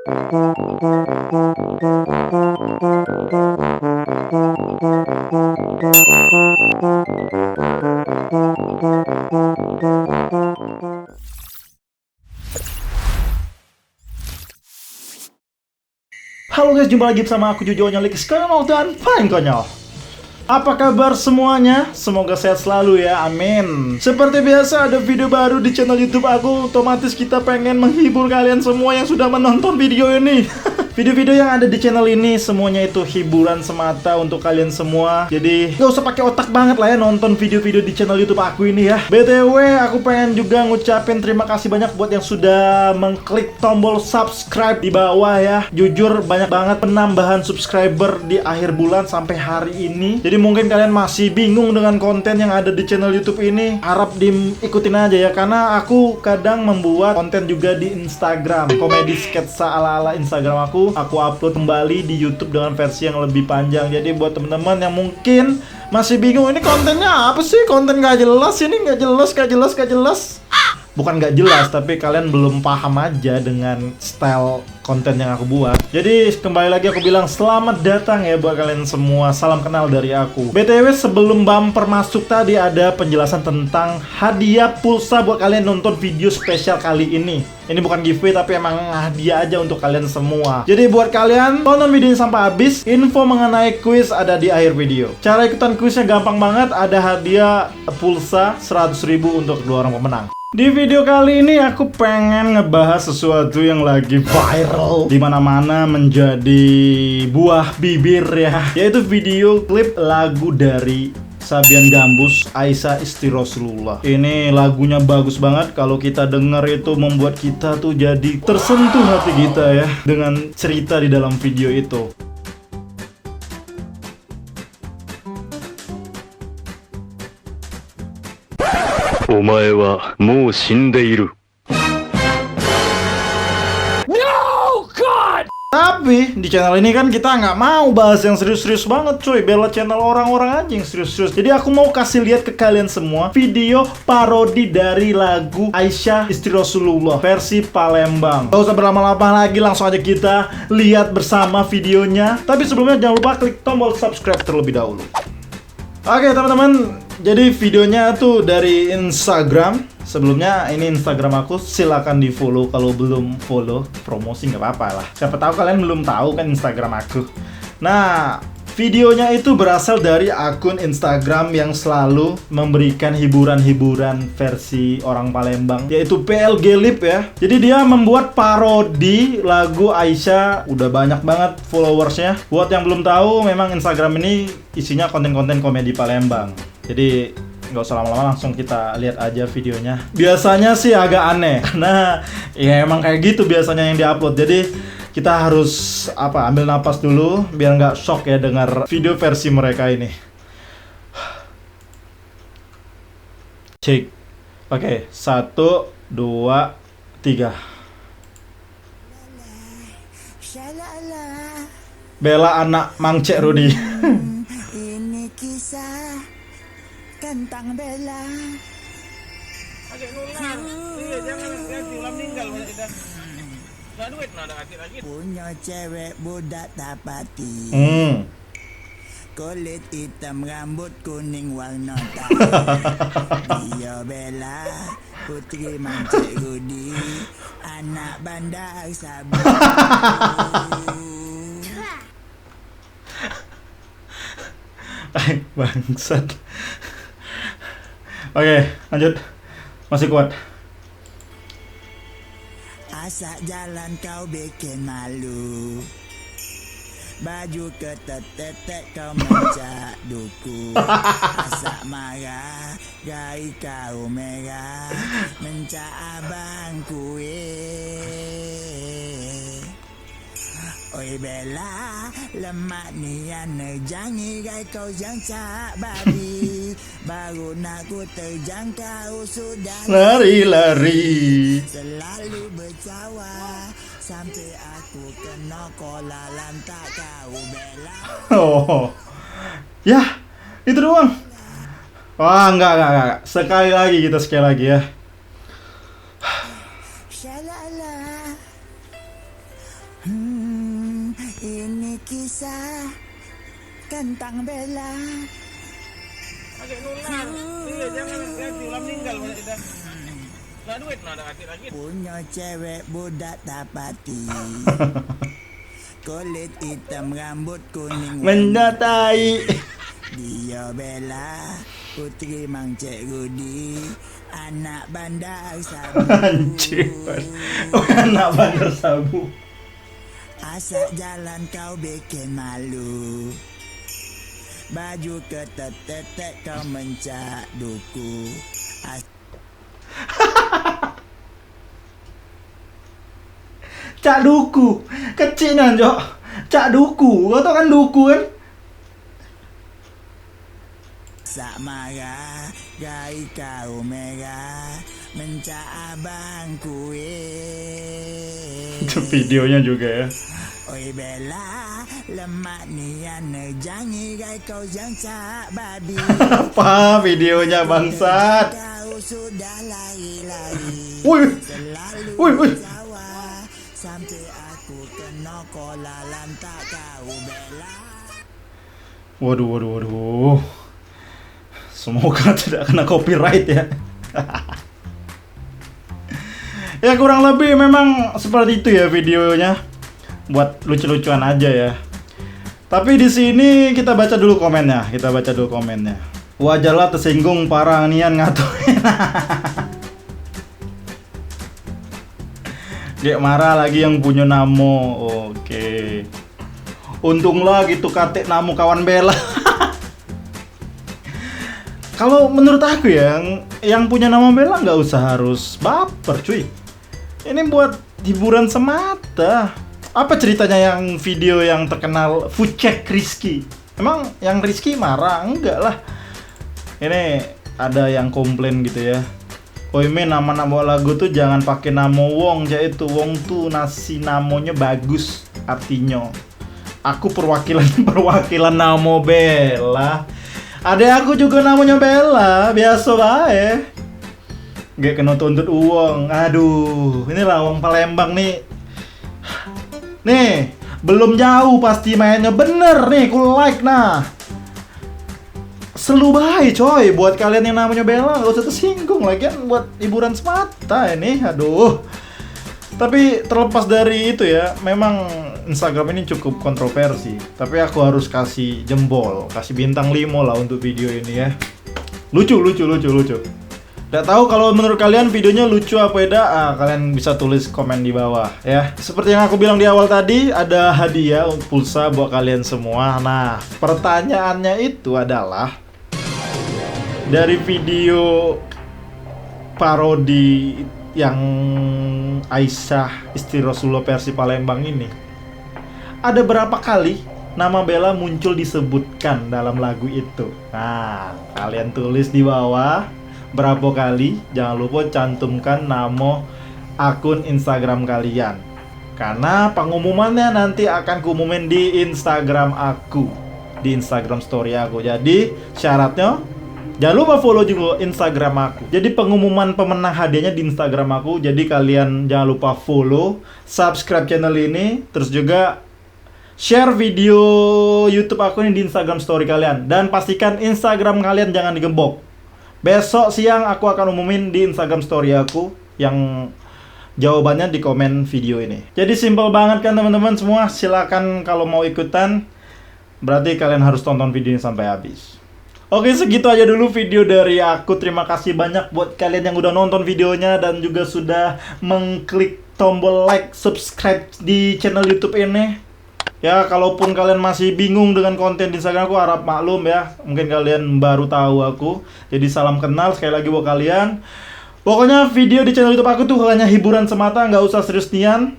Halo guys, jumpa lagi bersama aku Jojo Nyolik Konyol dan Fine Konyol. Apa kabar semuanya? Semoga sehat selalu ya, amin. Seperti biasa ada video baru di channel YouTube aku. Otomatis kita pengen menghibur kalian semua yang sudah menonton video ini. Video-video yang ada di channel ini semuanya itu hiburan semata untuk kalian semua. Jadi gak usah pakai otak banget lah ya nonton video-video di channel YouTube aku ini ya. BTW aku pengen juga ngucapin terima kasih banyak buat yang sudah mengklik tombol subscribe di bawah ya. Jujur banyak banget penambahan subscriber di akhir bulan sampai hari ini. Jadi mungkin kalian masih bingung dengan konten yang ada di channel YouTube ini. Harap diikutin aja ya, karena aku kadang membuat konten juga di Instagram, komedi sketsa ala-ala Instagram aku upload kembali di YouTube dengan versi yang lebih panjang. Jadi buat teman-teman yang mungkin masih bingung, ini kontennya apa sih? Konten gak jelas, ini gak jelas. Bukan gak jelas, tapi kalian belum paham aja dengan style konten yang aku buat. Jadi kembali lagi aku bilang selamat datang ya buat kalian semua. Salam kenal dari aku. BTW sebelum bumper masuk tadi ada penjelasan tentang hadiah pulsa buat kalian nonton video spesial kali ini. Ini bukan giveaway tapi emang hadiah aja untuk kalian semua. Jadi buat kalian tonton video ini sampai habis. Info mengenai kuis ada di akhir video. Cara ikutan kuisnya gampang banget. Ada hadiah pulsa 100.000 untuk kedua orang pemenang. Di video kali ini aku pengen ngebahas sesuatu yang lagi viral di mana-mana menjadi buah bibir ya, yaitu video klip lagu dari Sabian Gambus, Aisyah Istri Rasulullah. Ini lagunya bagus banget. Kalau kita denger itu membuat kita tuh jadi tersentuh hati kita ya dengan cerita di dalam video itu. Omae wa mou shindeiru. Tapi di channel ini kan kita nggak mau bahas yang serius-serius banget cuy. Bela channel orang-orang aja yang serius-serius. Jadi aku mau kasih lihat ke kalian semua video parodi dari lagu Aisyah Istri Rasulullah versi Palembang. Gak usah berlama-lama lagi, langsung aja kita lihat bersama videonya. Tapi sebelumnya jangan lupa klik tombol subscribe terlebih dahulu. Oke teman-teman, jadi videonya tuh dari Instagram. Sebelumnya ini Instagram aku, silakan di follow. Kalau belum follow, promosi nggak apa-apa lah. Siapa tahu kalian belum tahu kan Instagram aku. Nah, videonya itu berasal dari akun Instagram yang selalu memberikan hiburan-hiburan versi orang Palembang, yaitu PLG Lip ya. Jadi dia membuat parodi lagu Aisyah. Udah banyak banget followersnya. Buat yang belum tahu, memang Instagram ini isinya konten-konten komedi Palembang. Jadi nggak usah lama-lama, langsung kita lihat aja videonya. Biasanya sih agak aneh. Nah, ya emang kayak gitu biasanya yang diupload. Jadi kita harus ambil napas dulu biar nggak shock ya dengar video versi mereka ini. Cek. Oke, 1, 2, 3. Bella anak Mang Cek Rudi. Ini kisah tentang Bella. Adik nular. Iya, jangan ulang meninggal kita. Nggak duit, nggak ada lagi. Punya cewek budak tapati. Kulit hitam, rambut kuning warna tahi. Dia Bella, putri Mang Cek Rudi, anak bandar Sabu. Bangsat. Oke, lanjut. Masih kuat. Asak jalan kau bikin malu. Baju ketetetek kau mencak duku. Asak marah, gai kau merah. Mencak abang kue. Oi Bella, lemak nian nejangi gai kau yang cak babi. Baru nak ku terjang kau sudah Lari-lari. selalu bercawa sampai aku kena kola lantak kau Bella. Oh. Ya, itu doang. Wah, enggak. Sekali lagi ya. Shalala. Ini kisah tentang Bella. Adik nular. Iya, jangan diulang meninggal banyak dah. Nggak duit, nggak ada laki-laki. Punya cewek budak tapati. Kulit hitam, rambut kuning. Mendatai. Dia Bella, putri Mang Cik Rudi, anak bandar Sabu. Anjir. Anak bandar Sabu. Asal jalan kau bikin malu. Baju ketetek kau mencak duku. Cak duku. Kecil Jok. Cak duku. Kau tau kan duku kan? Sak marah, gai kau merah, mencak abang kue. Itu videonya juga ya. Oi Bella, lemak nian jangan gai kau yang cak babi. Apa videonya bangsat? Kau sudah lari-lari. Woi. Selalu Woi. Jawa, sampai aku kena kola lantak kau Bella. Waduh. Semoga tidak kena copyright ya. Ya kurang lebih memang seperti itu ya videonya. Buat lucu-lucuan aja ya. Tapi di sini kita baca dulu komennya. Wajarlah tersinggung para nian ngatuin. Gek marah lagi yang punya namo. Oke. Untunglah gitu katek namo kawan Bella. Kalau menurut aku ya, yang punya nama Bella nggak usah harus baper cuy. Ini buat hiburan semata. Apa ceritanya yang video yang terkenal food check Rizky? Emang yang Rizky marah? Enggak lah. Ini ada yang komplain gitu ya. Oi men, nama-nama lagu tuh jangan pakai nama Wong aja itu. Wong tuh nasi namanya bagus artinya. Aku perwakilan nama Bella. Ada aku juga namanya Bella, biasa bae. Gak kena tuntut uang. Aduh, inilah uang Palembang nih. Nih, belum jauh pasti mainnya bener nih, ku like nah. Selu bae coy, buat kalian yang namanya Bella gak usah tersinggung lagi kan buat hiburan semata ini. Aduh. Tapi terlepas dari itu ya, memang Instagram ini cukup kontroversi. Tapi aku harus kasih jempol, kasih bintang 5 lah untuk video ini ya. Lucu. Nggak tahu kalau menurut kalian videonya lucu apa tidak? Kalian bisa tulis komen di bawah ya. Seperti yang aku bilang di awal tadi, ada hadiah pulsa buat kalian semua. Nah, pertanyaannya itu adalah dari video parodi yang Aisyah istri Rasulullah versi Palembang ini, ada berapa kali nama Bella muncul disebutkan dalam lagu itu? Nah, kalian tulis di bawah berapa kali. Jangan lupa cantumkan nama akun Instagram kalian, karena pengumumannya nanti akan kuumumin di Instagram aku, di Instagram story aku. Jadi syaratnya jangan lupa follow juga Instagram aku. Jadi pengumuman pemenang hadiahnya di Instagram aku. Jadi kalian jangan lupa follow, subscribe channel ini, terus juga share video YouTube aku ini di Instagram story kalian. Dan pastikan Instagram kalian jangan digembok. Besok siang aku akan umumin di Instagram story aku yang jawabannya di komen video ini. Jadi simple banget kan teman-teman semua. Silakan kalau mau ikutan. Berarti kalian harus tonton video ini sampai habis. Oke, segitu aja dulu video dari aku. Terima kasih banyak buat kalian yang udah nonton videonya dan juga sudah mengklik tombol like, subscribe di channel YouTube ini. Ya, kalaupun kalian masih bingung dengan konten di Instagram aku, harap maklum ya. Mungkin kalian baru tahu aku. Jadi salam kenal sekali lagi buat kalian. Pokoknya video di channel YouTube aku tuh hanya hiburan semata, nggak usah serius nian.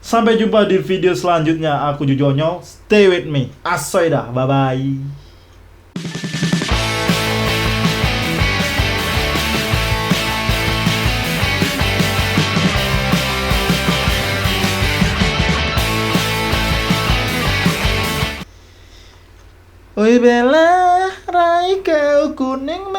Sampai jumpa di video selanjutnya. Aku Jujonyo, stay with me. Asoy dah, bye-bye. Oi Bella, rai kau kuning